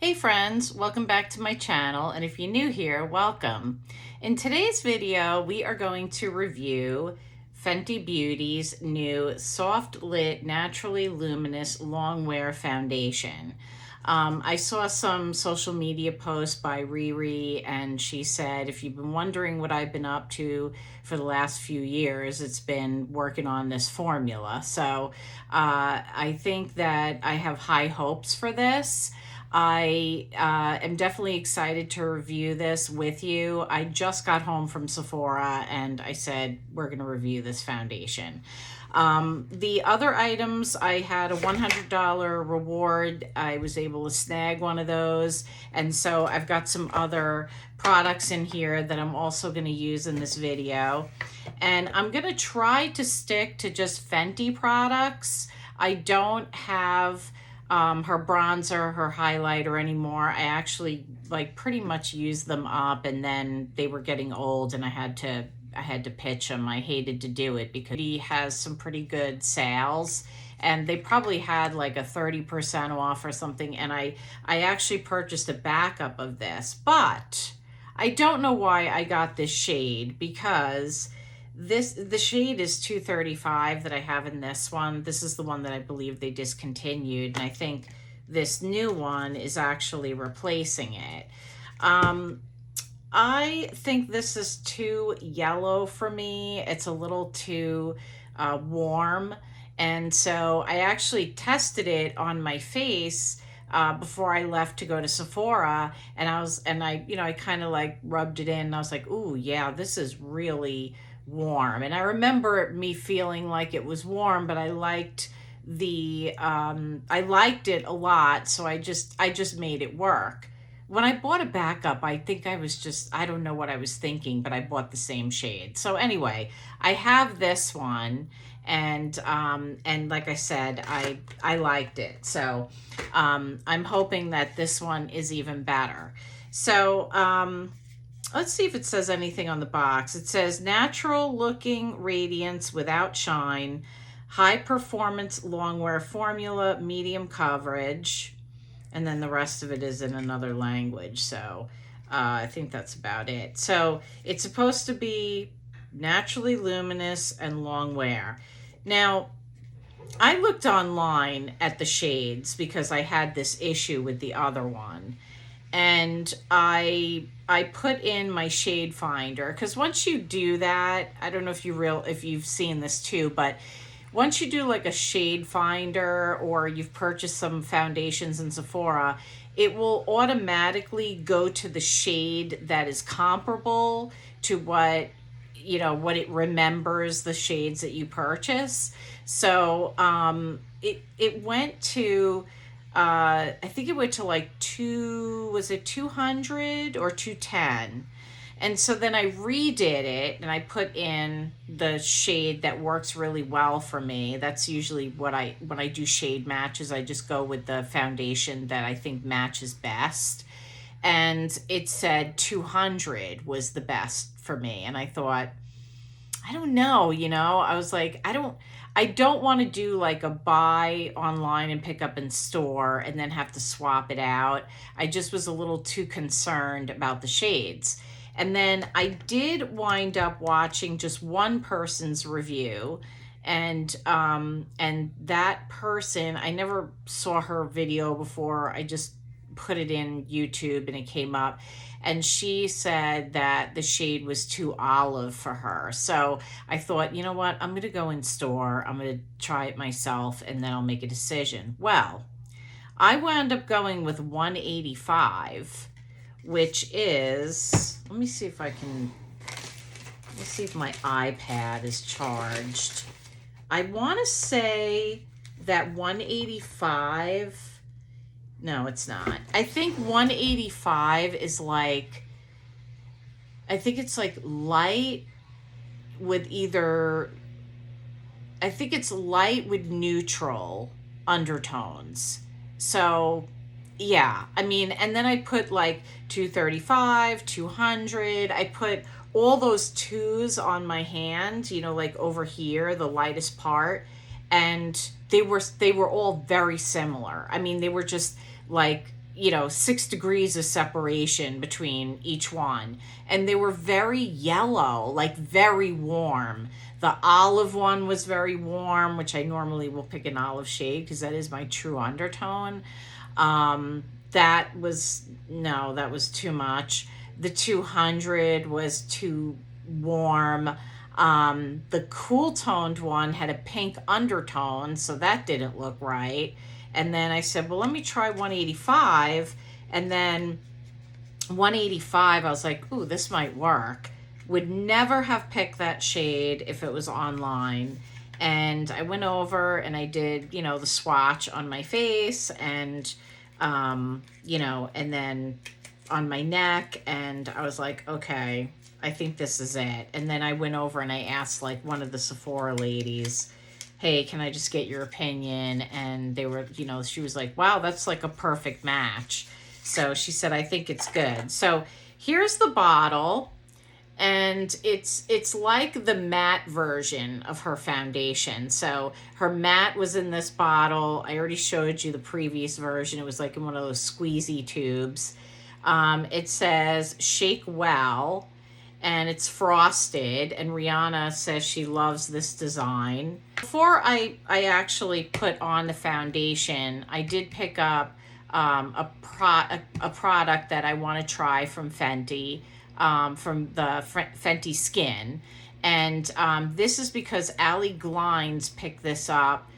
Hey friends, welcome back to my channel, and if you're new here, welcome. In today's video, we are going to review Fenty Beauty's new Soft Lit Naturally Luminous Long Wear Foundation. I saw some social media posts by Riri, and she said, if you've been wondering what I've been up to for the last few years, it's been working on this formula. So I think that I have high hopes for this. I am definitely excited to review this with you. I just got home from Sephora and I said, we're going to review this foundation. The other items, I had a $100 reward. I was able to snag one of those. And so I've got some other products in here that I'm also going to use in this video. And I'm going to try to stick to just Fenty products. I don't have her bronzer, her highlighter anymore. I actually pretty much used them up, and then they were getting old and I had to pitch them. I hated to do it because he has some pretty good sales and they probably had like a 30% off or something, and I actually purchased a backup of this, but I don't know why I got this shade, because the shade is 235 that I have in this one. This is the one that I believe they discontinued, and I think this new one is actually replacing it. I think this is too yellow for me. It's a little too warm, and so I actually tested it on my face before I left to go to Sephora, and I kind of like rubbed it in, and I was like, ooh, yeah, this is really warm. And I remember me feeling like it was warm, but I liked I liked it a lot, so I just made it work. When I bought a backup, I think I don't know what I was thinking, but I bought the same shade. So anyway, I have this one, and like I said, I liked it. So I'm hoping that this one is even better. So let's see if it says anything on the box. It says natural looking radiance without shine, high performance long wear formula, medium coverage, and then the rest of it is in another language. So I think that's about it. So it's supposed to be naturally luminous and long wear. Now, I looked online at the shades because I had this issue with the other one. And I put in my shade finder, because once you do that, I don't know if you've seen this too, but once you do like a shade finder, or you've purchased some foundations in Sephora, it will automatically go to the shade that is comparable to what it remembers the shades that you purchase. So it went to I think it went to like 200 or 210. And so then I redid it and I put in the shade that works really well for me. That's usually when I do shade matches, I just go with the foundation that I think matches best. And it said 200 was the best for me. And I thought, I don't know, I was like, I don't want to do like a buy online and pick up in store and then have to swap it out. I just was a little too concerned about the shades. And then I did wind up watching just one person's review, and that person, I never saw her video before. I just put it in YouTube and it came up, and she said that the shade was too olive for her. So I thought, you know what, I'm going to go in store, I'm going to try it myself, and then I'll make a decision. Well, I wound up going with 185, which is, let me see if my iPad is charged. I want to say that 185, no, it's not. I think 185 is like, I think it's like light with I think it's light with neutral undertones. So yeah, I mean, and then I put like 235, 200. I put all those twos on my hand, like over here, the lightest part. And they were all very similar. I mean, they were just like you know, 6 degrees of separation between each one. And they were very yellow, like very warm. The olive one was very warm, which I normally will pick an olive shade because that is my true undertone. That was, no, that was too much. The 200 was too warm. The cool toned one had a pink undertone, so that didn't look right. And then I said, well, let me try 185. And then 185, I was like, ooh, this might work. Would never have picked that shade if it was online. And I went over and I did, you know, the swatch on my face and, you know, and then on my neck. And I was like, okay, I think this is it. And then I went over and I asked like one of the Sephora ladies, hey, can I just get your opinion? And they were, you know, she was like, wow, that's like a perfect match. So she said, I think it's good. So here's the bottle. And it's like the matte version of her foundation. So her matte was in this bottle. I already showed you the previous version. It was like in one of those squeezy tubes. It says shake well, and it's frosted, and Rihanna says she loves this design. Before I actually put on the foundation, I did pick up a product that I want to try from Fenty. From the Fenty Skin. And this is because Allie Glines picked this up.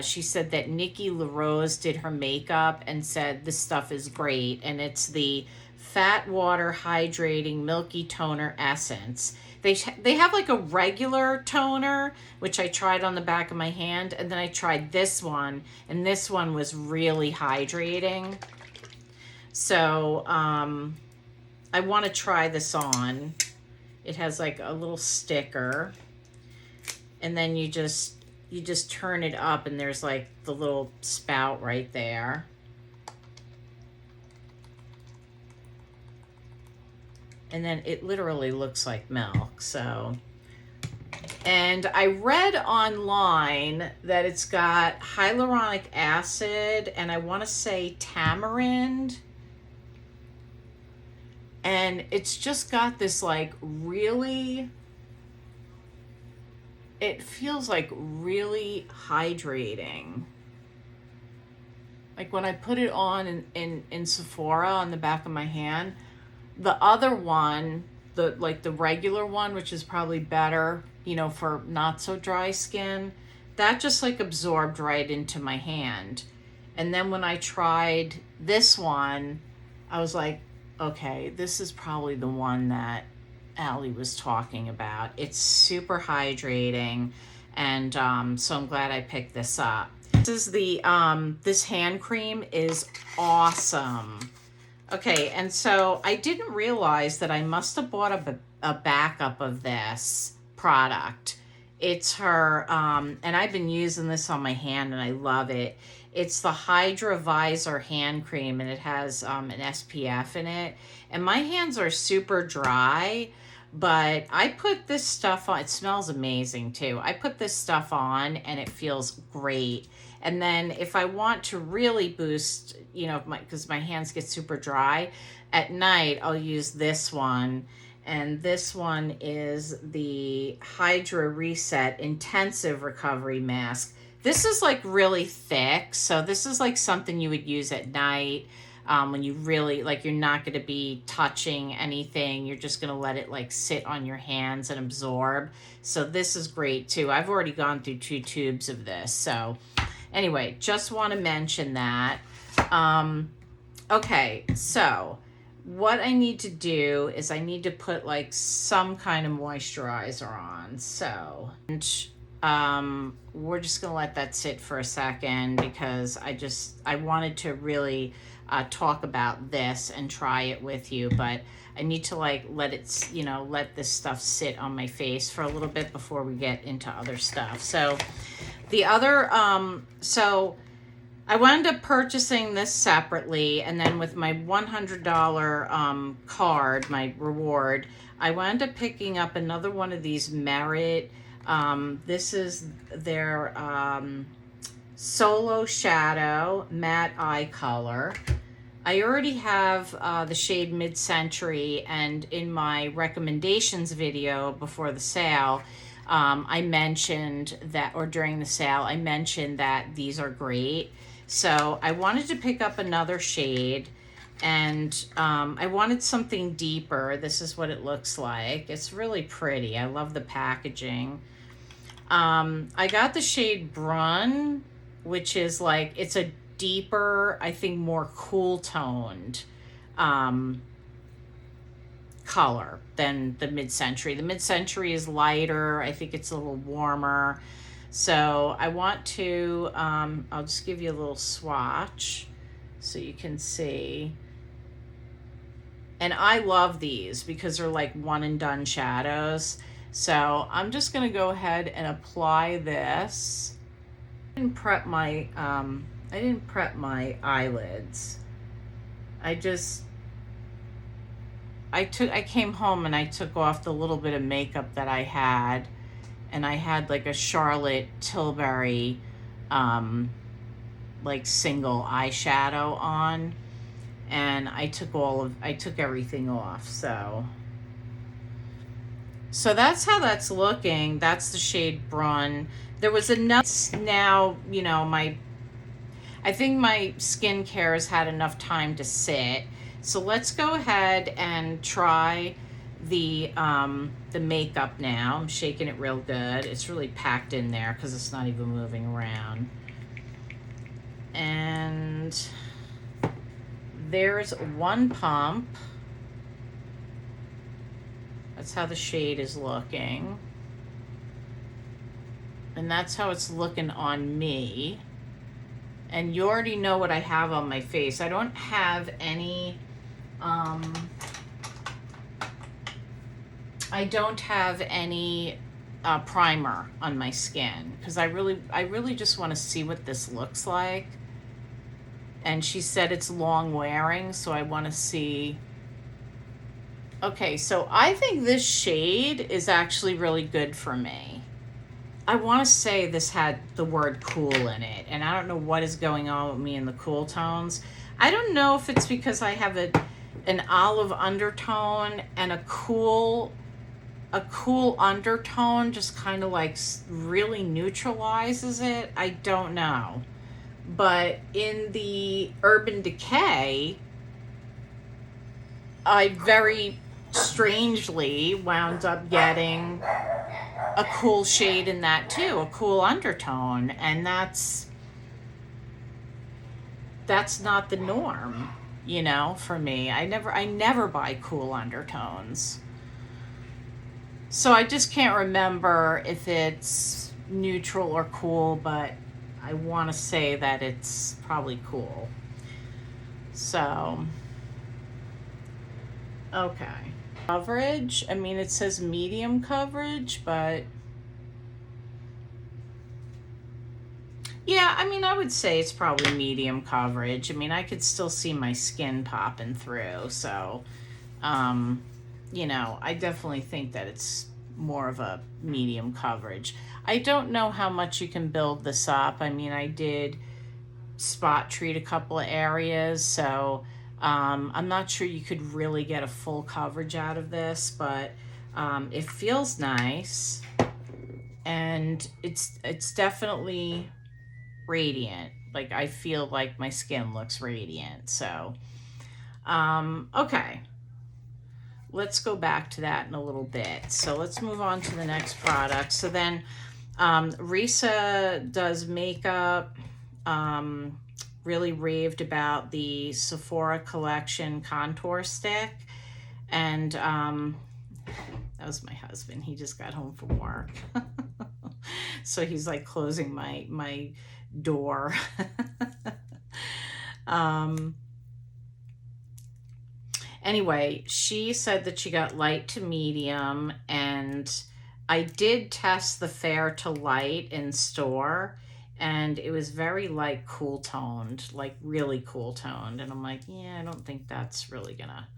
She said that Nikki LaRose did her makeup and said this stuff is great. And it's the Fat Water Hydrating Milky Toner Essence. They have like a regular toner, which I tried on the back of my hand. And then I tried this one. And this one was really hydrating. So, I want to try this on. It has like a little sticker, and then you just turn it up and there's like the little spout right there. And then it literally looks like milk. So, and I read online that it's got hyaluronic acid and I want to say tamarind. And it's just got this like really, it feels like really hydrating. Like when I put it on in Sephora on the back of my hand, the other one, the regular one, which is probably better, you know, for not so dry skin, that just like absorbed right into my hand. And then when I tried this one, I was like, okay, this is probably the one that Allie was talking about. It's super hydrating, and so I'm glad I picked this up. This is the this hand cream is awesome. Okay, and so I didn't realize that I must have bought a backup of this product. It's her, and I've been using this on my hand and I love it. It's the Hydra Vizor hand cream, and it has an SPF in it. And my hands are super dry, but I put this stuff on. It smells amazing too. I put this stuff on and it feels great. And then if I want to really boost, you know, because my hands get super dry, at night I'll use this one. And this one is the Hydra Reset Intensive Recovery Mask. This is like really thick, so this is like something you would use at night when you really, like, you're not going to be touching anything. You're just going to let it like sit on your hands and absorb. So this is great too. I've already gone through 2 tubes of this. So anyway, just want to mention that. Okay, so what I need to do is I need to put like some kind of moisturizer on. So, and we're just gonna let that sit for a second because I wanted to really talk about this and try it with you, but I need to like let it, you know, let this stuff sit on my face for a little bit before we get into other stuff. So the other, so I wound up purchasing this separately, and then with my $100 card, my reward, I wound up picking up another one of these Merit. This is their Solo Shadow Matte Eye Color. I already have the shade Mid-Century, and in my recommendations video before the sale, I mentioned that, or during the sale, I mentioned that these are great. So I wanted to pick up another shade, and I wanted something deeper. This is what it looks like. It's really pretty. I love the packaging. I got the shade Brun, which is like, it's a deeper, I think more cool toned color than the Mid-Century. The Mid-Century is lighter. I think it's a little warmer. So I want to, I'll just give you a little swatch so you can see. And I love these because they're like one and done shadows. So I'm just gonna go ahead and apply this. I didn't prep my eyelids. I came home and I took off the little bit of makeup that I had, and I had like a Charlotte Tilbury like single eyeshadow on, and I took everything off. So that's how that's looking. That's the shade Brun. There was enough now, you know, I think my skincare has had enough time to sit. So let's go ahead and try the makeup now. I'm shaking it real good. It's really packed in there because it's not even moving around. And there's one pump. That's how the shade is looking. And that's how it's looking on me. And you already know what I have on my face. I don't have any, primer on my skin because I really just want to see what this looks like. And she said it's long wearing, so I want to see. Okay, so I think this shade is actually really good for me. I want to say this had the word cool in it, and I don't know what is going on with me in the cool tones. I don't know if it's because I have an olive undertone and a cool undertone just kind of like really neutralizes it. I don't know. But in the Urban Decay, I very strangely wound up getting a cool shade in that too, a cool undertone, and that's not the norm, you know, for me. I never buy cool undertones. So I just can't remember if it's neutral or cool, but I want to say that it's probably cool. So, okay. Coverage, I mean, it says medium coverage, but yeah, I mean, I would say it's probably medium coverage. I mean, I could still see my skin popping through. So, you know, I definitely think that it's more of a medium coverage. I don't know how much you can build this up. I mean, I did spot treat a couple of areas, so I'm not sure you could really get a full coverage out of this, but it feels nice, and it's definitely radiant. Like, I feel like my skin looks radiant. So okay, let's go back to that in a little bit. So let's move on to the next product. So then Risa does makeup. Really raved about the Sephora collection contour stick, and that was my husband. He just got home from work. So he's like closing my door. Anyway, she said that she got light to medium, and I did test the fair to light in store, and it was very like cool toned, like really cool toned. And I'm like, yeah, I don't think that's really gonna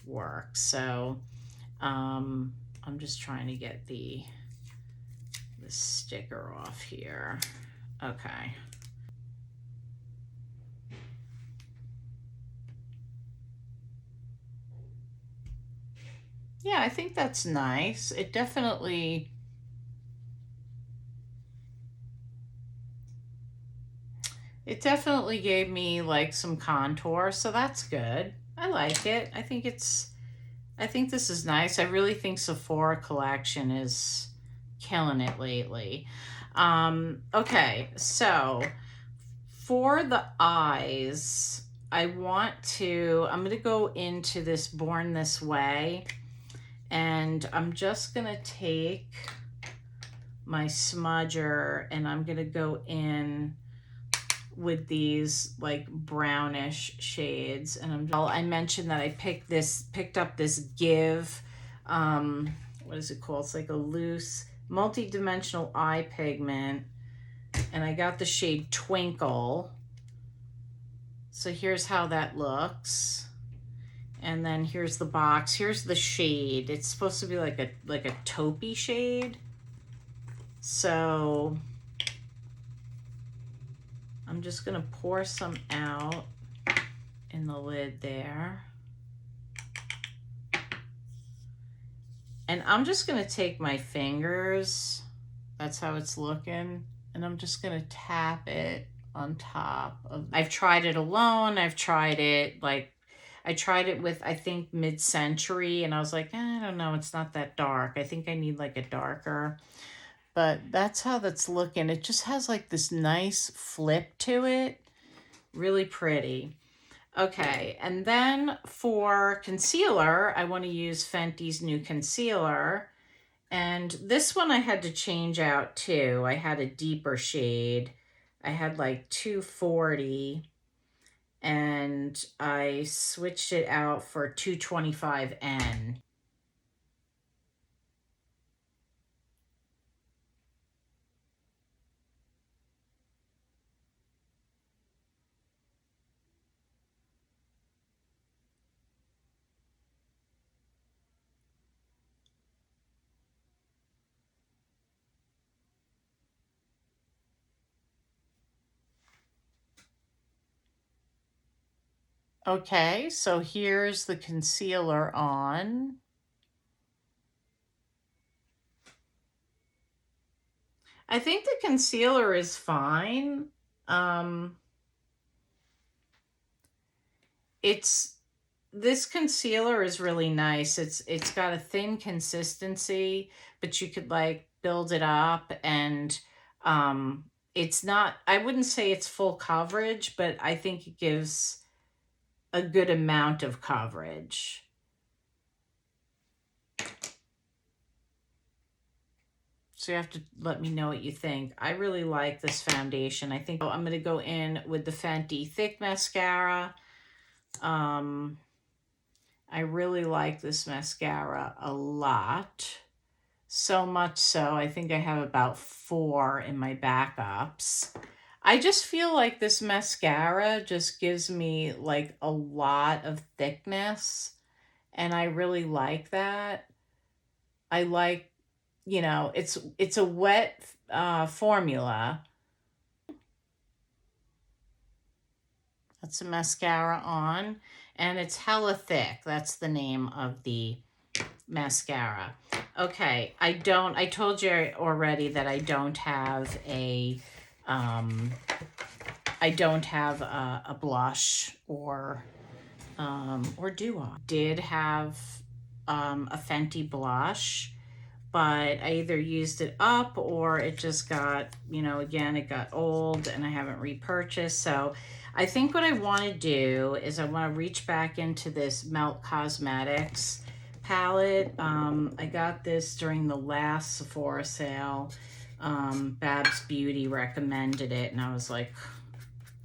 work. So I'm just trying to get the sticker off here. Okay. Yeah, I think that's nice. It definitely gave me like some contour, so that's good. I like it. I think this is nice. I really think Sephora collection is killing it lately. Okay, so for the eyes, I'm gonna go into this Born This Way, and I'm just gonna take my smudger and I'm gonna go in with these like brownish shades. And I mentioned that I picked up this Give, what is it called? It's like a loose multi-dimensional eye pigment, and I got the shade Twinkle. So here's how that looks. And then here's the box. Here's the shade. It's supposed to be like a taupey shade. So I'm just gonna pour some out in the lid there. And I'm just gonna take my fingers, that's how it's looking, and I'm just gonna tap it on top of, I've tried it alone, I tried it with, I think, Mid-Century, and I was like, I don't know, it's not that dark. I think I need like a darker. But that's how that's looking. It just has like this nice flip to it. Really pretty. Okay, and then for concealer, I want to use Fenty's new concealer. And this one I had to change out too. I had a deeper shade. I had like 240, and I switched it out for 225N. Okay, so here's the concealer on. I think the concealer is fine. This concealer is really nice. It's got a thin consistency, but you could like build it up, and it's not, I wouldn't say it's full coverage, but I think it gives a good amount of coverage. So you have to let me know what you think. I really like this foundation. I think I'm going to go in with the Fenty Thick Mascara. I really like this mascara a lot. So much so, I think I have about 4 in my backups. I just feel like this mascara just gives me like a lot of thickness, and I really like that. I like, it's a wet formula. That's a mascara on, and it's Hella Thicc. That's the name of the mascara. Okay, I told you already that I don't have a blush or do I? Did have a Fenty blush, but I either used it up or it just got, again, it got old and I haven't repurchased. So I think what I want to do is I want to reach back into this Melt Cosmetics palette. I got this during the last Sephora sale. Babs Beauty recommended it, and I was like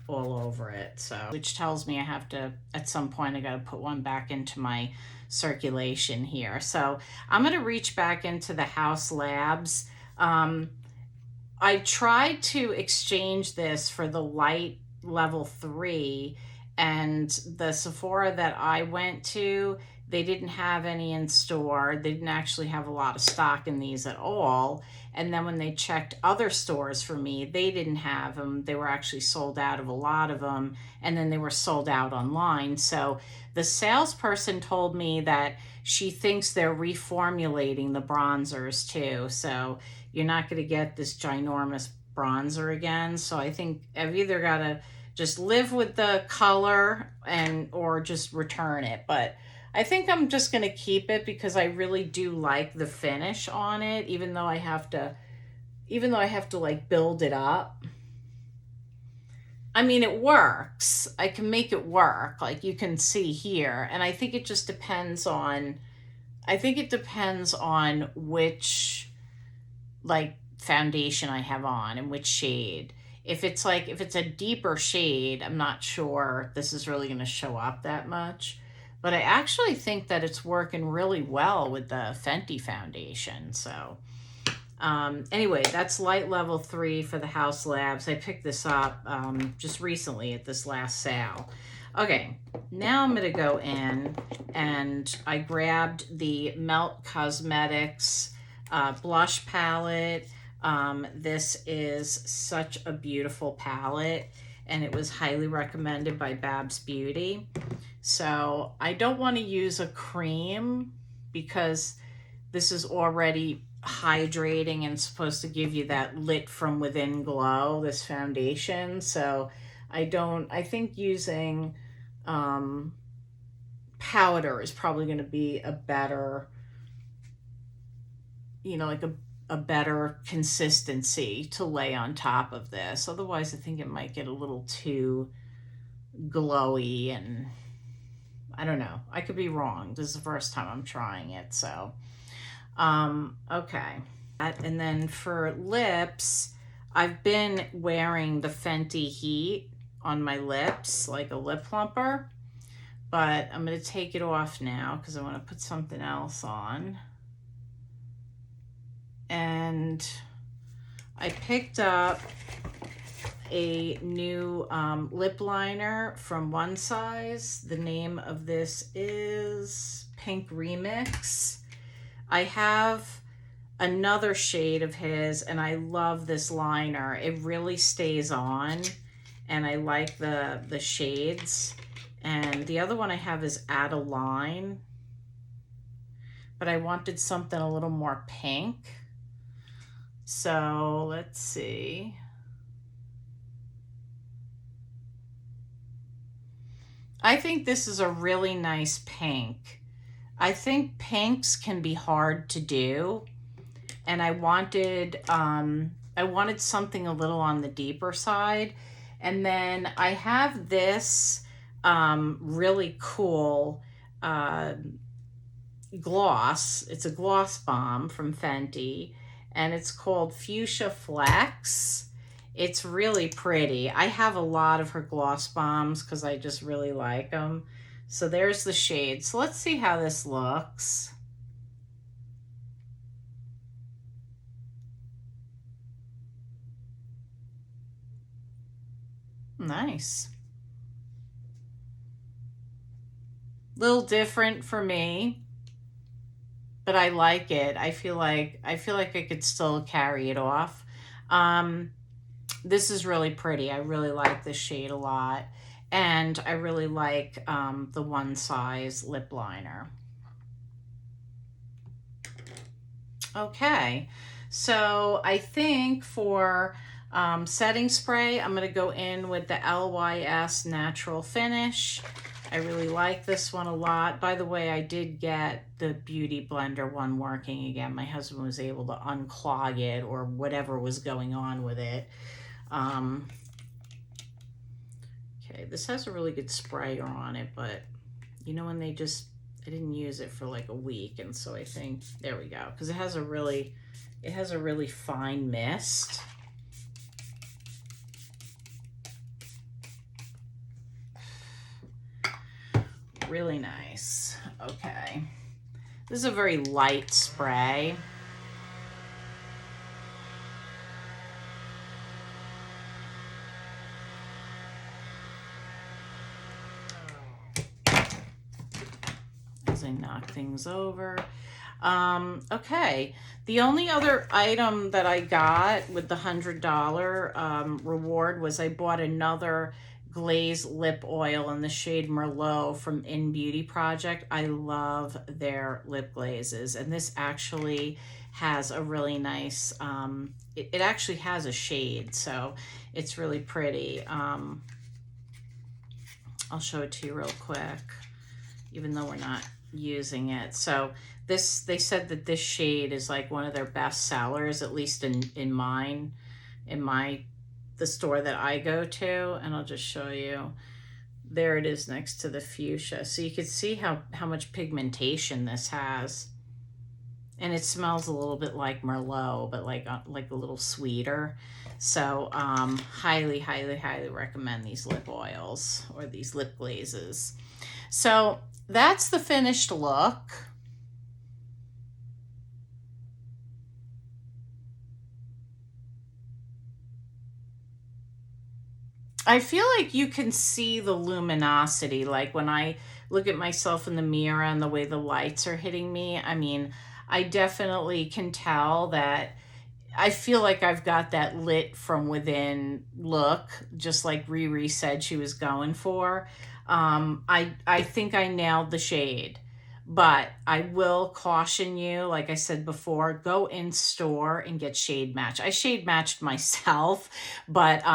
all over it. So, which tells me I have to, at some point, I got to put one back into my circulation here. So I'm going to reach back into the Haus Labs. I tried to exchange this for the light level 3, and the Sephora that I went to they didn't have any in store. They didn't actually have a lot of stock in these at all. And then when they checked other stores for me, they didn't have them. They were actually sold out of a lot of them, and then they were sold out online. So the salesperson told me that she thinks they're reformulating the bronzers too. So you're not going to get this ginormous bronzer again. So I think I've either got to just live with the color or just return it. But I think I'm just going to keep it because I really do like the finish on it, even though I have to like build it up. I mean, it works. I can make it work, like you can see here. And I think it just depends on, which like foundation I have on and which shade. If it's a deeper shade, I'm not sure this is really going to show up that much. But I actually think that it's working really well with the Fenty foundation. So anyway, that's light level 3 for the Haus Labs. I picked this up just recently at this last sale. Okay, now I'm going to go in and I grabbed the Melt Cosmetics blush palette. This is such a beautiful palette, and it was highly recommended by Babs Beauty. So I don't want to use a cream because this is already hydrating and supposed to give you that lit from within glow, this foundation. So I think using powder is probably going to be a better, like a better consistency to lay on top of this. Otherwise, I think it might get a little too glowy, and I don't know. I could be wrong. This is the first time I'm trying it, so okay. And then for lips, I've been wearing the Fenty Heat on my lips like a lip plumper, but I'm going to take it off now because I want to put something else on. And I picked up a new lip liner from One Size. The name of this is Pink Remix. I have another shade of his, and I love this liner. It really stays on, and I like the shades. And the other one I have is Add a Line, but I wanted something a little more pink. So let's see. I think this is a really nice pink. I think pinks can be hard to do, and I wanted something a little on the deeper side. And then I have this really cool gloss. It's a gloss bomb from Fenty, and it's called Fuscia Flex. It's really pretty. I have a lot of her gloss bombs because I just really like them. So there's the shade. So let's see how this looks. Nice. Little different for me, but I like it. I feel like I could still carry it off. This is really pretty. I really like this shade a lot. And I really like the One Size lip liner. Okay, so I think for setting spray, I'm going to go in with the LYS Natural Finish. I really like this one a lot. By the way, I did get the Beauty Blender one working again. My husband was able to unclog it or whatever was going on with it. Okay, this has a really good sprayer on it, but when I didn't use it for like a week, and so I think, there we go, because it has a really fine mist. Really nice. Okay. This is a very light spray. as I knock things over. Okay, the only other item that I got with the $100 reward was I bought another Glaze lip oil in the shade Merlot from In Beauty Project. I love their lip glazes, and this actually has a really nice, it actually has a shade, so it's really pretty. I'll show it to you real quick, even though we're not using it. So this, they said that this shade is like one of their best sellers, at least in mine, the store that I go to. And I'll just show you. There it is next to the fuchsia. So you can see how much pigmentation this has. And it smells a little bit like Merlot, but like a little sweeter. So highly, highly, highly recommend these lip oils or these lip glazes. So that's the finished look. I feel like you can see the luminosity, like when I look at myself in the mirror and the way the lights are hitting me. I mean, I definitely can tell that I feel like I've got that lit from within look, just like Riri said she was going for. I think I nailed the shade, but I will caution you, like I said before, go in store and get shade match. I shade matched myself, but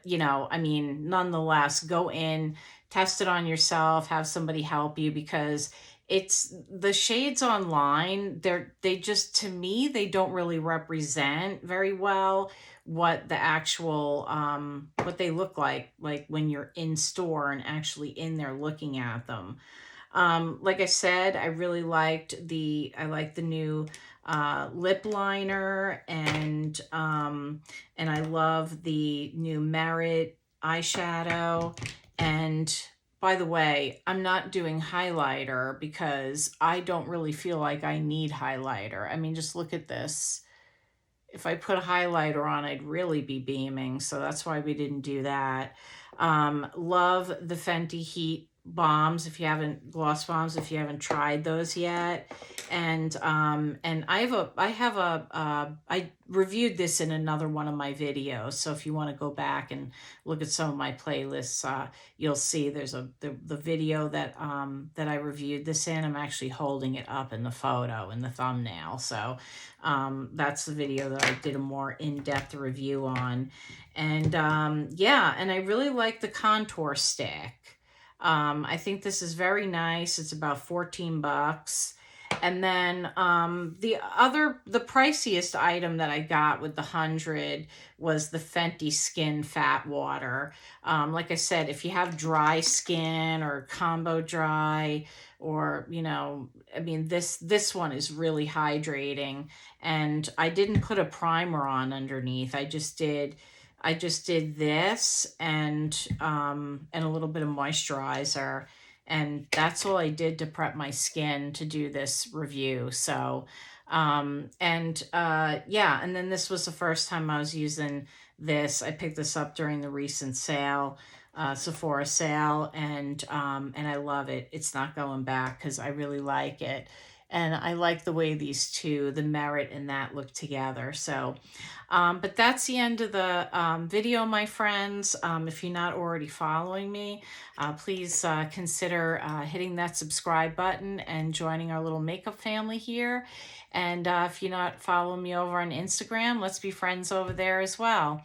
you know, I mean, nonetheless, go in, test it on yourself, have somebody help you, because it's the shades online, they just, to me, they don't really represent very well what the actual what they look like when you're in store and actually in there looking at them. Like I said, I really liked I like the new lip liner, and I love the new Merit eyeshadow. And by the way, I'm not doing highlighter because I don't really feel like I need highlighter. I mean, just look at this. If I put a highlighter on, I'd really be beaming. So that's why we didn't do that. Love the Fenty Heat bombs, if you haven't, gloss bombs, if you haven't tried those yet. And I reviewed this in another one of my videos. So if you want to go back and look at some of my playlists, you'll see there's the video that I reviewed this in. I'm actually holding it up in the photo, in the thumbnail. So that's the video that I did a more in-depth review on. And yeah, and I really like the contour stick. I think this is very nice. It's about 14 bucks. And then the priciest item that I got with the 100 was the Fenty Skin Fat Water. Like I said, if you have dry skin or combo dry, or, you know, I mean, this one is really hydrating. And I didn't put a primer on underneath. I just did this and a little bit of moisturizer, and that's all I did to prep my skin to do this review. So yeah, and then this was the first time I was using this. I picked this up during the recent sale, Sephora sale, and I love it. It's not going back because I really like it. And I like the way these two, the Merit and that, look together. So, but that's the end of the video, my friends. If you're not already following me, please consider hitting that subscribe button and joining our little makeup family here. And if you're not following me over on Instagram, let's be friends over there as well.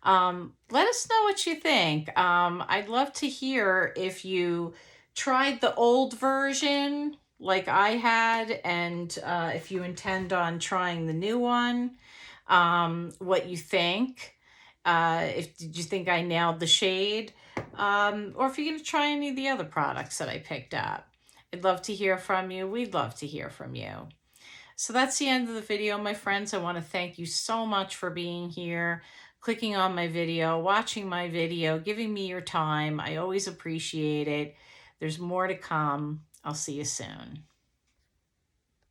Let us know what you think. I'd love to hear if you tried the old version like I had, and if you intend on trying the new one, what you think. Did you think I nailed the shade? Or if you're going to try any of the other products that I picked up. I'd love to hear from you. We'd love to hear from you. So that's the end of the video, my friends. I want to thank you so much for being here, clicking on my video, watching my video, giving me your time. I always appreciate it. There's more to come. I'll see you soon.